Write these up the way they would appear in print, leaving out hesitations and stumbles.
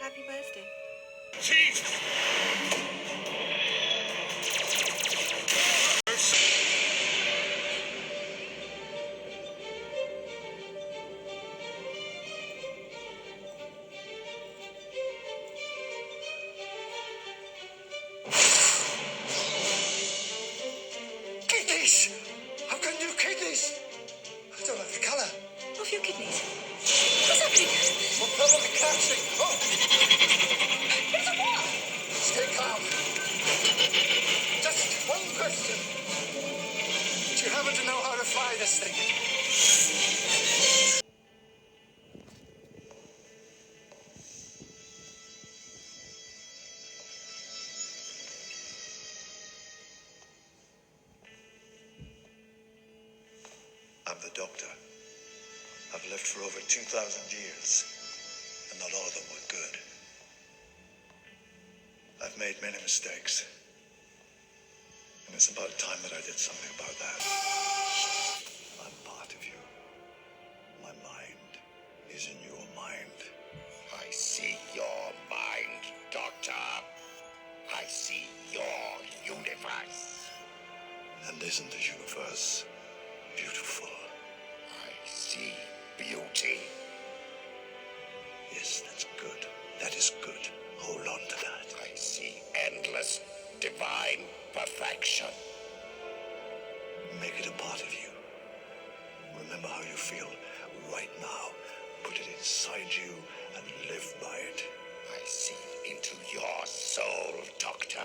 Happy birthday. Jesus! Kidneys! I've got new kidneys! I don't like the colour. Of your kidneys. What's happening? What probably catching? Oh! It's a what? Stay calm. Just one question. Do you happen to know how to fly this thing? I'm the Doctor. I've lived for over 2,000 years, and not all of them were good. I've made many mistakes, and it's about time that I did something about that. I'm part of you. My mind is in your mind. I see your mind, Doctor. I see your universe. And isn't the universe beautiful? I see beauty. Yes, that's good. That is good. Hold on to that. I see endless divine perfection. Make it a part of you. Remember how you feel right now. Put it inside you and live by it. I see into your soul, Doctor.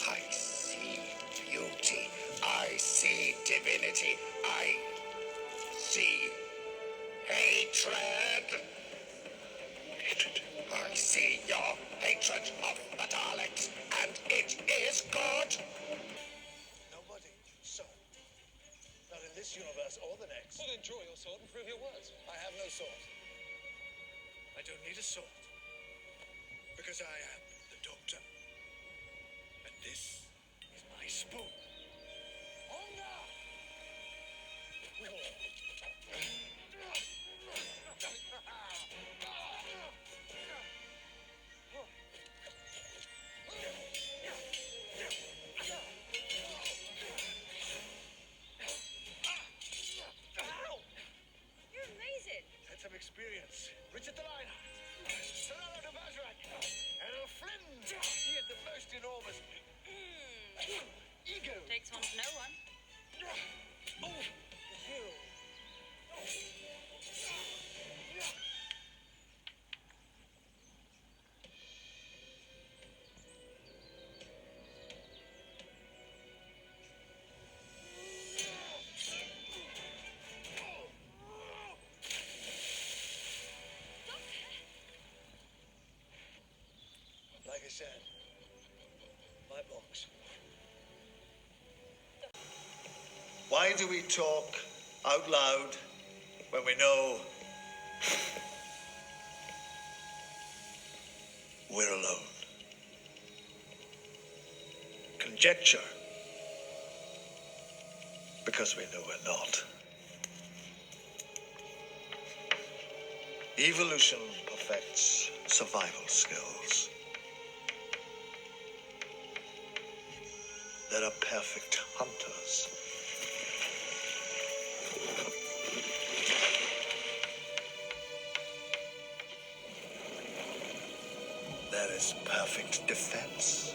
I see beauty. I see divinity. I see hatred. Hatred. I see your hatred of the Daleks, and it is good. Nobody. So, not in this universe or the next. Well, then draw your sword and prove your words. I have no sword. I don't need a sword. Because I am the Doctor. And this is my spoon. ONDER! You're amazing. Had some experience. Richard the Lionheart. Sonata de Bergerac. Errol Flynn. He had the most enormous ego. Takes one to know one. Oh, you. Like I said, my box. Why do we talk out loud when we know we're alone? Conjecture, because we know we're not. Evolution perfects survival skills. There are perfect hunters. There is perfect defense.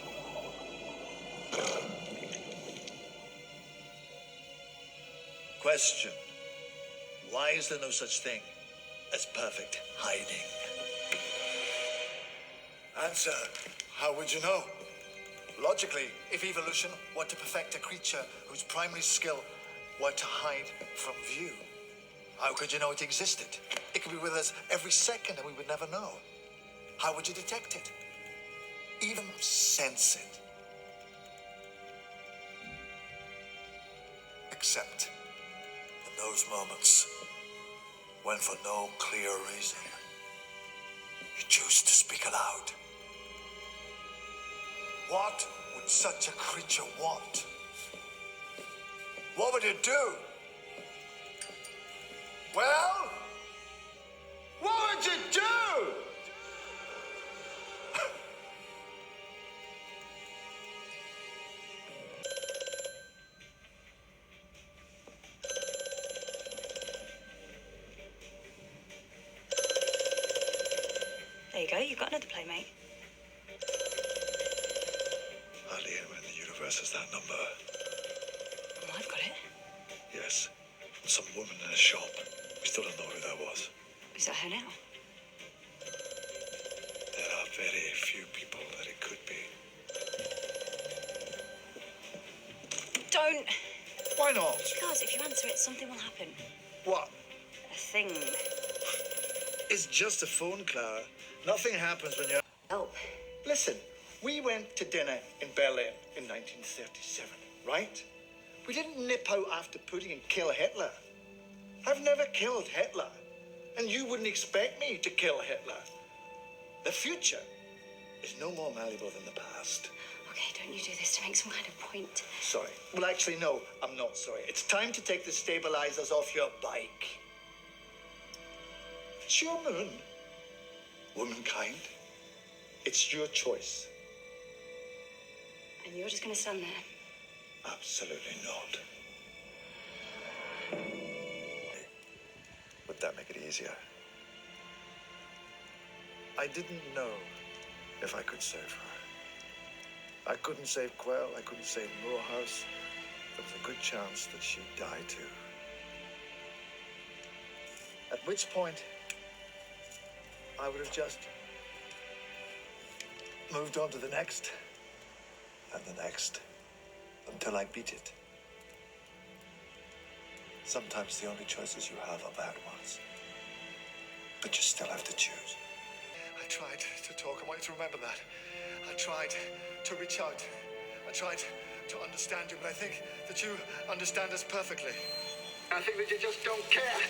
Question: why is there no such thing as perfect hiding? Answer, how would you know? Logically, if evolution were to perfect a creature whose primary skill were to hide from view, how could you know it existed? It could be with us every second and we would never know. How would you detect it? Even sense it? Except in those moments when for no clear reason you choose to speak aloud. What would such a creature want? What would it do? Well, what would you do? There you go, you've got another playmate. Hardly anyone in the universe has that number. Oh, I've got it. Yes, from some woman in a shop. We still don't know who that was. Is that her now? There are very few people that it could be. Don't! Why not? Because if you answer it, something will happen. What? A thing. It's just a phone, Clara. Nothing happens when you're... Help. Listen, we went to dinner in Berlin in 1937, right? We didn't nip out after Putin and kill Hitler. I've never killed Hitler. And you wouldn't expect me to kill Hitler. The future is no more malleable than the past. Okay, don't you do this to make some kind of point. Sorry. Well, actually, no, I'm not sorry. It's time to take the stabilizers off your bike. It's your moon. Womankind. It's your choice. And you're just going to stand there? Absolutely not. Would that make it easier? I didn't know if I could save her. I couldn't save Quell, I couldn't save Moorhouse. There was a good chance that she'd die too. At which point, I would have just moved on to the next, and the next, until I beat it. Sometimes the only choices you have are bad ones, but you still have to choose. I tried to talk. I want you to remember that. I tried to reach out. I tried to understand you, but I think that you understand us perfectly. I think that you just don't care.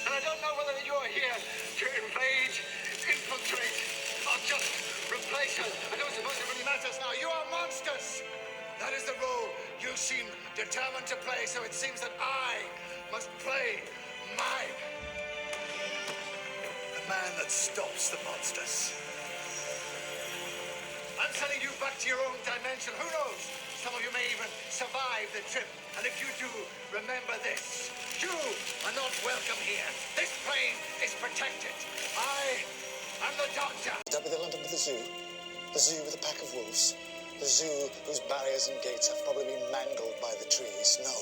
And I don't know whether you're here to invade, infiltrate, or just replace us. I don't suppose it really matters now. You are monsters. That is the role you seem determined to play, so it seems that I must play mine. The man that stops the monsters. I'm sending you back to your own dimension. Who knows? Some of you may even survive the trip. And if you do, remember this. You are not welcome here. This plane is protected. I am the Doctor. That'd be the London with the zoo. The zoo with a pack of wolves. The zoo whose barriers and gates have probably been mangled by the trees. No.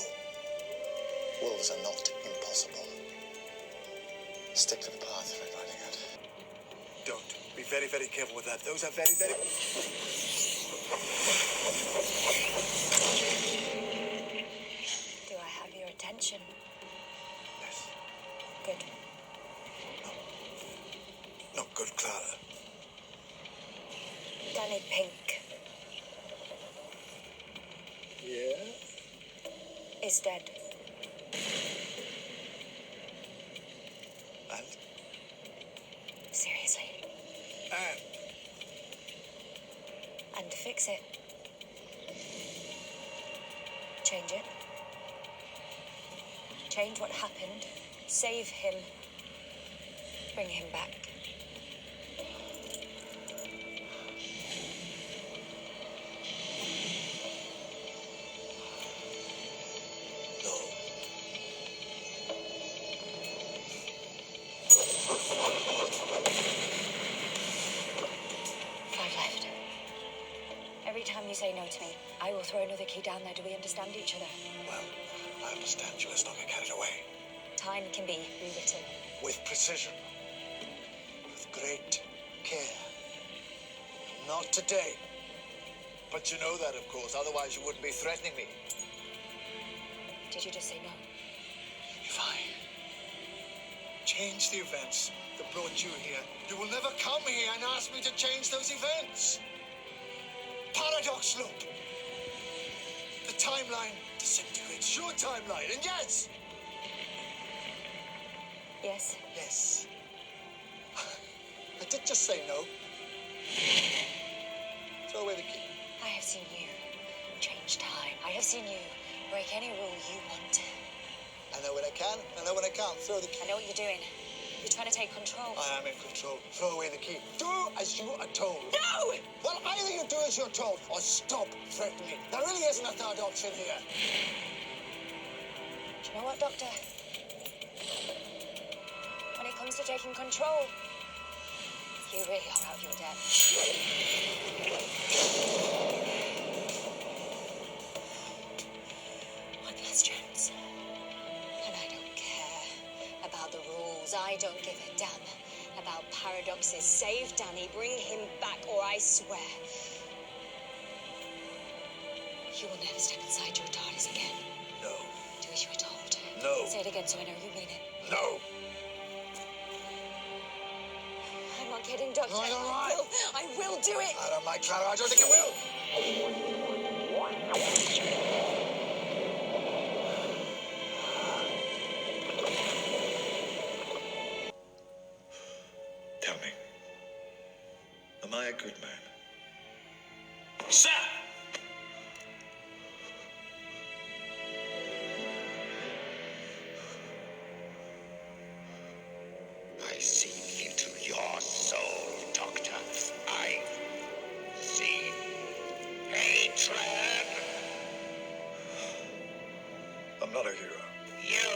Wolves are not impossible. Stick to the path, Red Riding Hood. Don't. Be very, very careful with that. Those are very, very... Do I have your attention? Yes. Good. Not good, Clara. Danny Pink Yeah? is dead. And? Seriously. And to fix it, change it. Change what happened. Save him. Bring him back. No. Five left. Every time you say no to me, I will throw another key down there. Do we understand each other? Well, I understand you. Let's not get carried away. Time can be rewritten. With precision. With great care. Not today. But you know that, of course. Otherwise, you wouldn't be threatening me. Did you just say no? If I change the events that brought you here, you will never come here and ask me to change those events. Paradox loop. The timeline disintegrates. Your timeline. And yes. Yes. Yes. I did just say no. Throw away the key. I have seen you change time. I have seen you break any rule you want. I know when I can. I know when I can't. Throw the key. I know what you're doing. You're trying to take control. I am in control. Throw away the key. Do as you are told. No! Well, either you do as you're told or stop threatening. There really isn't a third option here. Do you know what, Doctor? When it comes to taking control, you You really are out of your depth. I'm less chance. And I don't care about the rules. I don't give a damn about paradoxes. Save Danny, bring him back, or I swear you will never step inside your TARDIS again. No. Do as you were told. No. Say it again so I know you mean it. No. I'm not kidding, Doctor. No, you're right. I will do it. I don't mind, Clara. I don't think you will. Tell me, am I a good man? Sir! I see into your soul, Doctor. I see hatred. I'm not a hero. You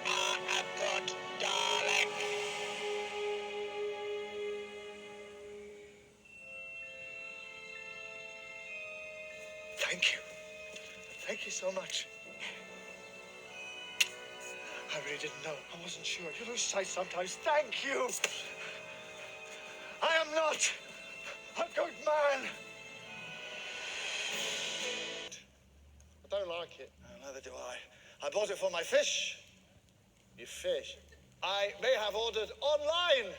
are a good Dalek. Thank you. Thank you so much. I really didn't know. I wasn't sure. You lose sight sometimes. Thank you. I am not a good man. I don't like it. Neither do I. I bought it for my fish. You fish. I may have ordered online.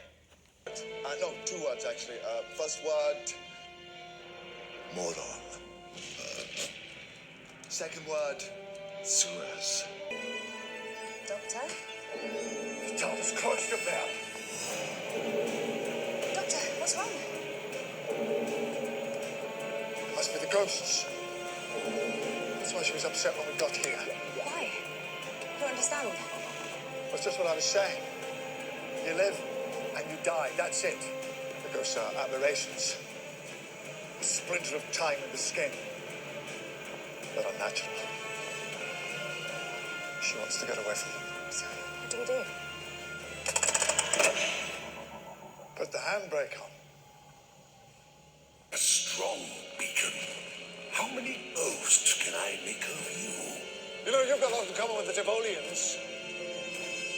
No, 2 words actually. First word, moron. Second word, sewers. Doctor? Thomas close your bell. Doctor, what's wrong? It must be the ghosts. That's why she was upset when we got here. Why? I don't understand. That's just what I was saying. You live and you die. That's it. The ghosts are aberrations. A splinter of time in the skin. They're unnatural. She wants to get away from them. So, what do we do? Put the handbrake on. A strong beacon. How many ghosts can I make of you? You know, you've got a lot in common with the Tivolians.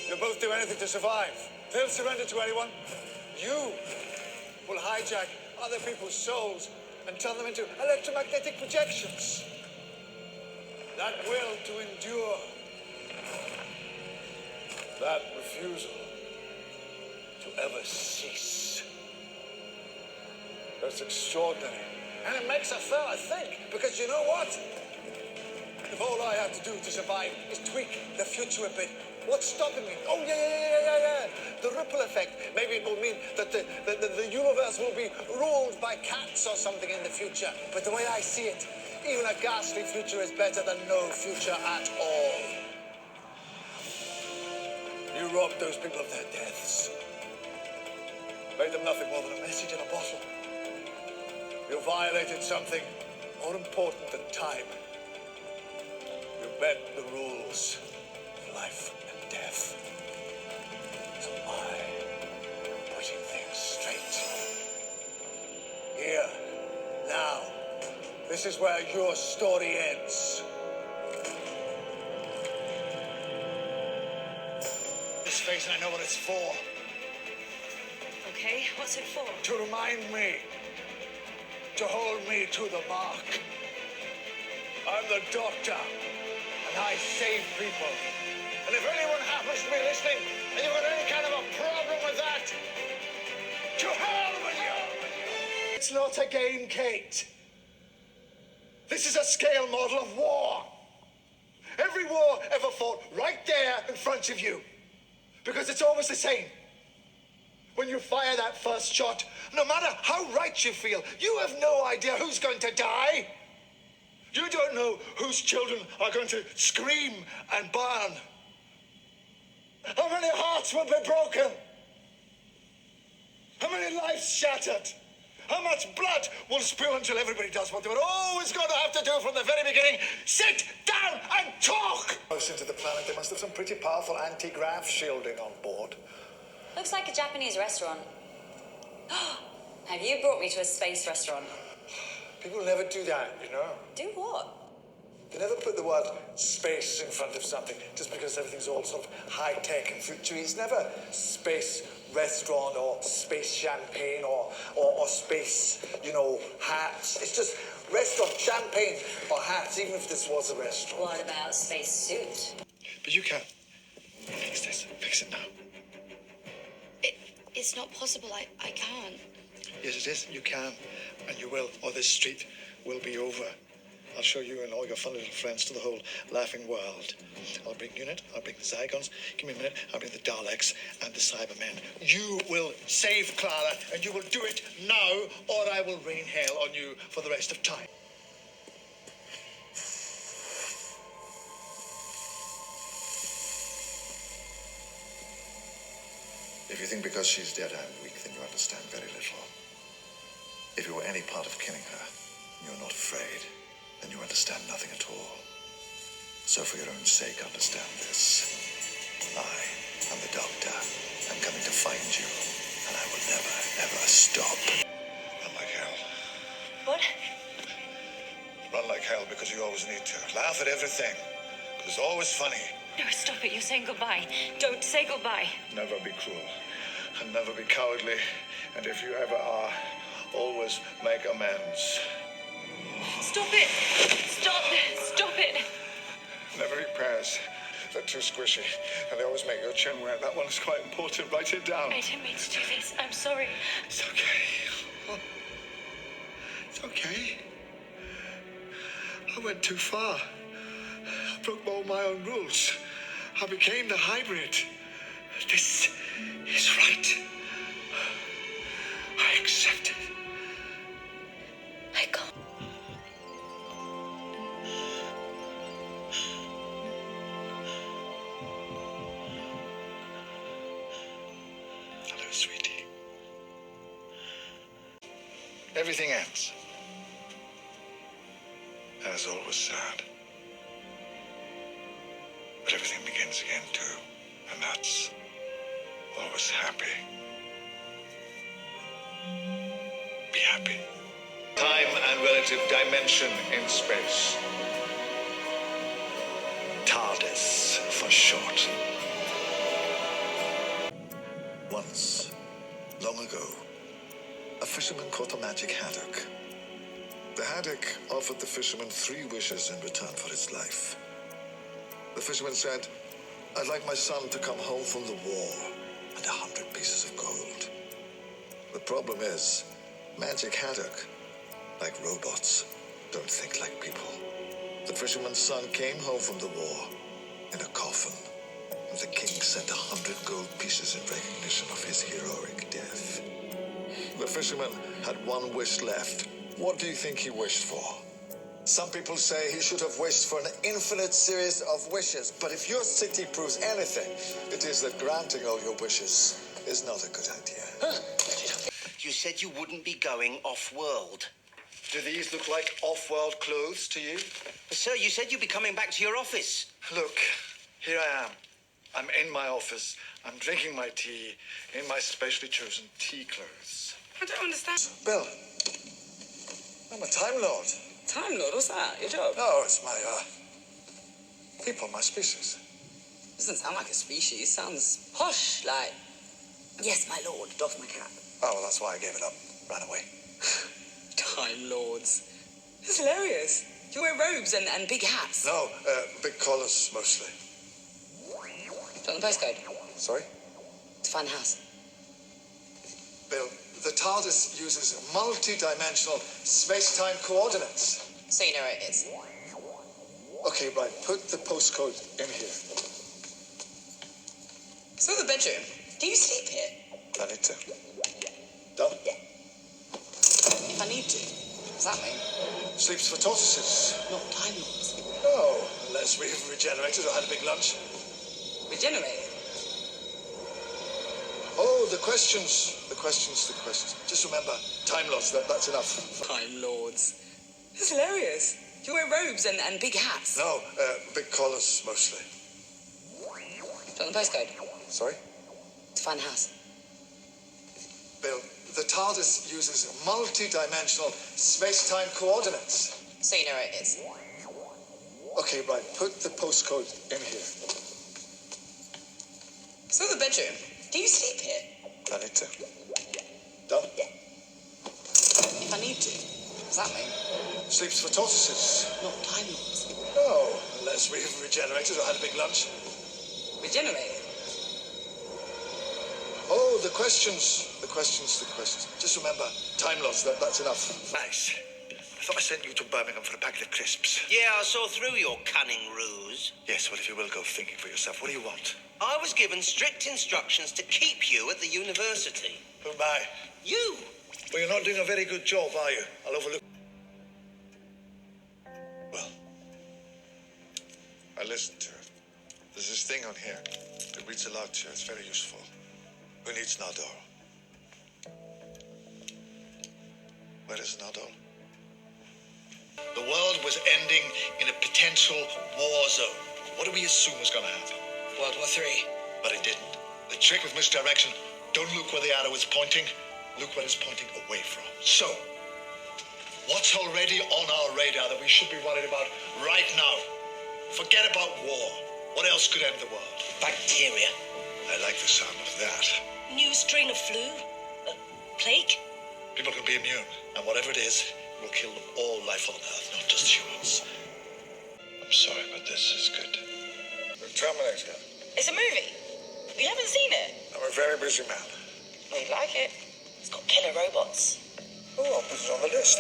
You'll both do anything to survive. They'll surrender to anyone. You will hijack other people's souls and turn them into electromagnetic projections. That will to endure. That refusal to ever cease. That's extraordinary. And it makes a fella think, because you know what? If all I have to do to survive is tweak the future a bit, what's stopping me? Oh, yeah. The ripple effect. Maybe it will mean that the universe will be ruled by cats or something in the future. But the way I see it, even a ghastly future is better than no future at all. You robbed those people of their deaths. Made them nothing more than a message in a bottle. You violated something more important than time. You bent the rules of life and death. So I am putting things straight. Here, now. This is where your story ends. This face, and I know what it's for. Okay, what's it for? To remind me. To hold me to the mark. I'm the doctor, and I save people. And if anyone happens to be listening, and you've got any kind of a problem with that, to hell with you! It's not a game, Kate. This is a scale model of war. Every war ever fought right there in front of you. Because it's always the same. When you fire that first shot, no matter how right you feel, you have no idea who's going to die. You don't know whose children are going to scream and burn. How many hearts will be broken? How many lives shattered? How much blood will spill until everybody does what they were always going to have to do from the very beginning? Sit down and talk! Close into the planet, they must have some pretty powerful anti-grav shielding on board. Looks like a Japanese restaurant. Have you brought me to a space restaurant? People never do that, you know. Do what? They never put the word space in front of something just because everything's all sort of high-tech and futuristic. It's never space restaurant or space champagne or space, you know, hats. It's just restaurant, champagne or hats, even if this was a restaurant. What about space suit? But you can't. Fix this. Fix it now. It's not possible. I can't. Yes, it is. You can. And you will. Or this street will be over. I'll show you and all your fun little friends to the whole laughing world. I'll bring Unit, I'll bring the Zygons, give me a minute, I'll bring the Daleks and the Cybermen. You will save Clara, and you will do it now, or I will rain hell on you for the rest of time. If you think because she's dead I'm weak, then you understand very little. If you were any part of killing her, and you're not afraid, then you understand nothing at all. So for your own sake, understand this. I am the Doctor. I'm coming to find you, and I will never, ever stop. Run like hell. What? Run like hell because you always need to. Laugh at everything, because it's always funny. No, stop it. You're saying goodbye. Don't say goodbye. Never be cruel, and never be cowardly. And if you ever are, always make amends. Stop it. Stop. Stop it. Never eat pears. They're too squishy, and they always make your chin wet. That one's quite important. Write it down. I didn't mean to do this. I'm sorry. It's okay. It's okay. I went too far. I broke all my own rules. I became the hybrid. This is right. I accept it. I can't. Hello, sweetie. Everything ends. And it's always sad. But everything begins again, too. And that's always happy. Be happy. Time and relative dimension in space. TARDIS for short. Once, long ago, a fisherman caught a magic haddock. The haddock offered the fisherman 3 wishes in return for his life. The fisherman said, "I'd like my son to come home from the war and 100 pieces of gold." The problem is, magic haddock, like robots, don't think like people. The fisherman's son came home from the war in a coffin, and the king sent 100 gold pieces in recognition of his heroic death. The fisherman had 1 wish left. What do you think he wished for? Some people say he should have wished for an infinite series of wishes. But if your city proves anything, it is that granting all your wishes is not a good idea. You said you wouldn't be going off-world. Do these look like off-world clothes to you? But sir, you said you'd be coming back to your office. Look, here I am. I'm in my office. I'm drinking my tea in my specially chosen tea clothes. I don't understand. Bill, I'm a Time Lord. Time Lord, what's that? Your job? No, it's my, people, my species. Doesn't sound like a species. Sounds posh, like, yes, my lord, doff my cap. Oh, well, that's why I gave it up. Ran away. Time Lords. It's hilarious. You wear robes and big hats. No, big collars, mostly. Do you want the postcode? Sorry? To find the house. Bill, the TARDIS uses multi-dimensional space-time coordinates. So you know where it is. Okay, right. Put the postcode in here. So the bedroom. Do you sleep here? I need to. Done? If I need to. What does that mean? Sleeps for tortoises. Not Time Lords. No, unless we've regenerated or had a big lunch. Regenerated. Oh, the questions. Just remember, Time Lords, that's enough. Time Lords. It's hilarious. You wear robes and big hats. No, big collars, mostly. Do you want the postcode? Sorry? To find the house. Bill, The TARDIS uses multi-dimensional space-time coordinates. So you know where it is. Okay, right. Put the postcode in here. So the bedroom. Do you sleep here? I need to. Done. If I need to. What does that mean? Sleeps for tortoises. Not Time Lords. No, unless we've regenerated or had a big lunch. Regenerated? Oh, the questions. Just remember, Time Lords, that's enough. Nice. I thought I sent you to Birmingham for a packet of crisps. Yeah, I saw through your cunning ruse. Yes, well, if you will go thinking for yourself, what do you want? I was given strict instructions to keep you at the university. Who am I? You! Well, you're not doing a very good job, are you? I'll overlook... Well, I listened to it. There's this thing on here. It reads aloud to you. It's very useful. Who needs Nadol? Where is Nadol? The world was ending in a potential war zone. What do we assume was going to happen? World War III. But it didn't. The trick with misdirection, don't look where the arrow is pointing, look where it's pointing away from. So, what's already on our radar that we should be worried about right now? Forget about war. What else could end the world? Bacteria. I like the sound of that. New strain of flu? Plague? People can be immune, and whatever it is, it will kill all life on Earth, not just humans. I'm sorry, but this is good. Terminator. It's a movie. You haven't seen it? I'm a very busy man. Well, you'd like it. It's got killer robots. Oh, I'll put it on the list.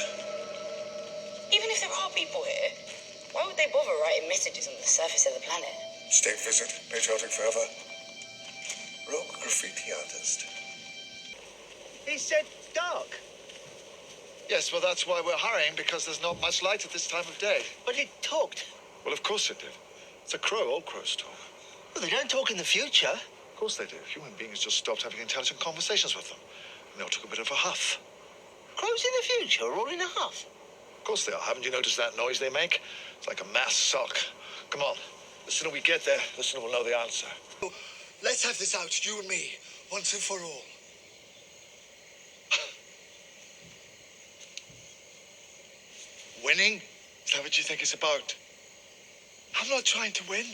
Even if there are people here, why would they bother writing messages on the surface of the planet? State visit, patriotic fervor. Rogue graffiti artist. He said dark. Yes, well, that's why we're hurrying, because there's not much light at this time of day. But it talked. Well, of course it did. It's a crow. All crows talk. Well, they don't talk in the future. Of course they do. Human beings just stopped having intelligent conversations with them. And they all took a bit of a huff. Crows in the future are all in a huff. Of course they are. Haven't you noticed that noise they make? It's like a mass sock. Come on. The sooner we get there, the sooner we'll know the answer. Let's have this out, you and me, once and for all. Winning? Is that what you think it's about? I'm not trying to win.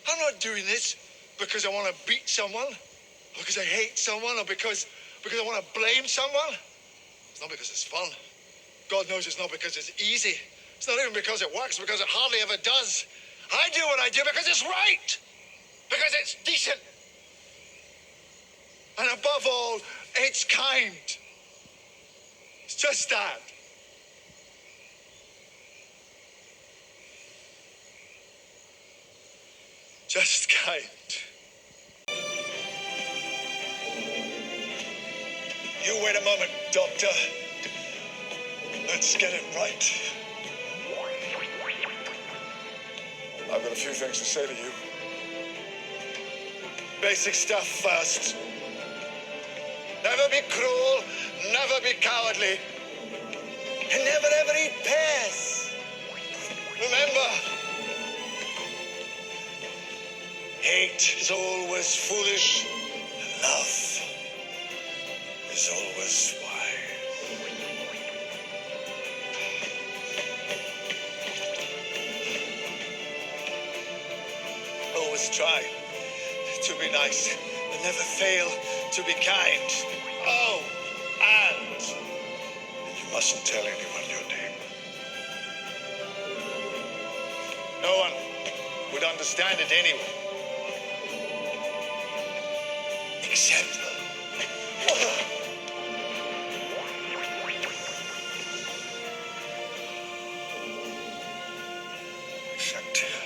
I'm not doing this because I want to beat someone, or because I hate someone, or because I want to blame someone. It's not because it's fun. God knows it's not because it's easy. It's not even because it works, because it hardly ever does. I do what I do because it's right, because it's decent. And above all, it's kind. It's just that. Just kind. You wait a moment, Doctor. Let's get it right. I've got a few things to say to you. Basic stuff first. Never be cruel, never be cowardly, and never ever eat pears. Remember, hate is always foolish, and love is always wise. Always try to be nice, but never fail to be kind. Oh, and you mustn't tell anyone your name. No one would understand it anyway. Except... Except...